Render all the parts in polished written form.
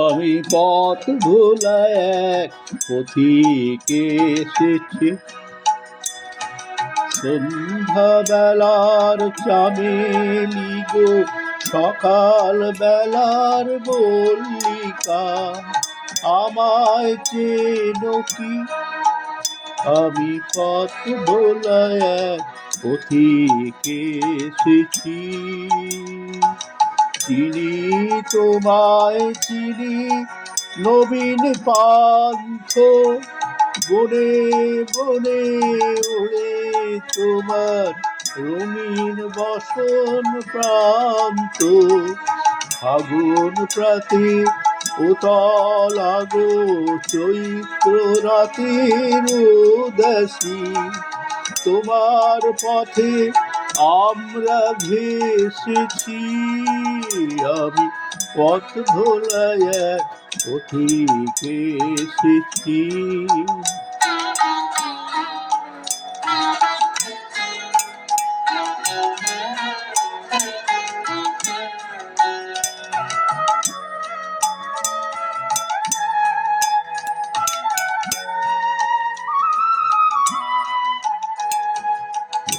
আমি পথ ভোলা এক পথিক এসেছি, সন্ধ্যাবেলার চামেলি গো, সকাল বেলার মল্লিকা, আমায় চেনো কি? আমি পথ ভোলা এক পথিক এসেছি। চিনি তোমায় চিনি, নবীন পান্থ, বনে বনে ওড়ে তোমার রঙিন বসন প্রান্ত। ফাগুন প্রাতে উতল আগো, চৈত্র রাতের উদাসী, তোমার পথে আমরা ভেসেছি। আমি পথ ভোলা এক পথিক এসেছি।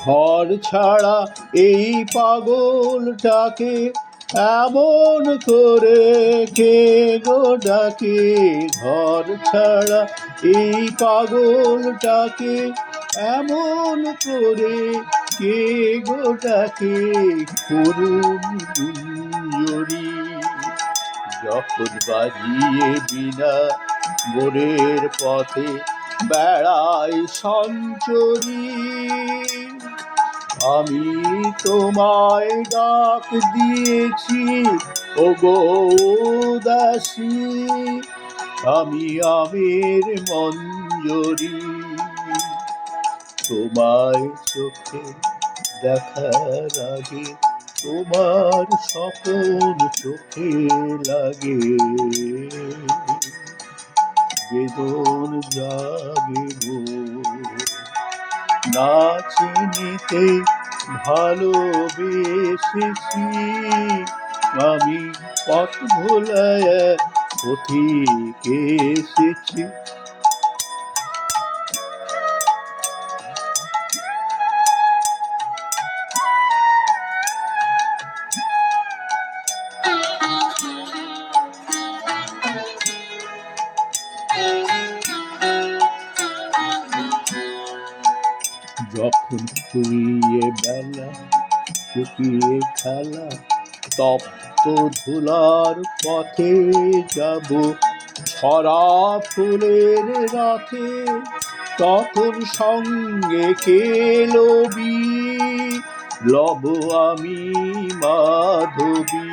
ঘর ছাড়া এই পাগলটাকে এমন করে কে গো ডাকে? ঘর ছাড়া এই পাগলটাকে এমন করে কে গো ডাকে? করুণ গুঞ্জরি যখন বাজিয়ে বিনা মোরের পথে বেড়ায় সঞ্চরী, আমি তোমায় ডাক দিয়েছি ওগো দাসী, আমি আমের মঞ্জরি। তোমায় চোখে দেখার আগে তোমার স্বপন চোখে লাগে, বেদন জাগে গো। না চিনিতে ভালোবেসেছি, আমি পথ ভোলা এক পথিক এসেছি। যখন ফুরিয়ে বেলা ফুটিয়ে খেলা, তপ্ত ধুলার পথে যাব ছড়া ফুলের রথে, তখন সঙ্গে কে লবি? লব আমি মাধবী।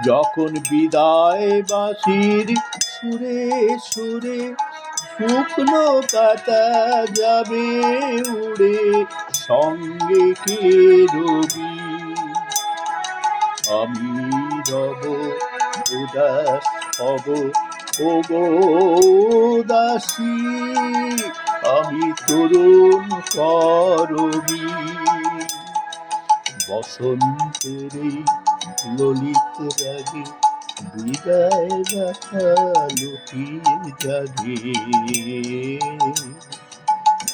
যখন বিদায় বাঁশির সুরে সুরে শুকনো পাতা যাবে উড়ে, সঙ্গে কে রবি? আমি রব উদাস হব ওগো দাসী, আমি তরুণ করবি। বসন্তের এই ললিত রাগে বিদায় ব্যথা লুকিয়ে যাবে,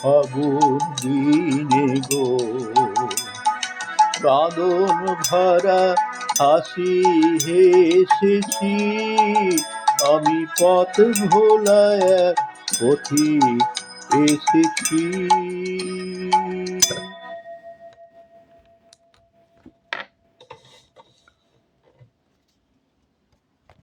ফাগুন দিনে গো কাঁদন ভরা হাসি হেসেছি, আমি পথ ভোলা এক পথিক এসেছি।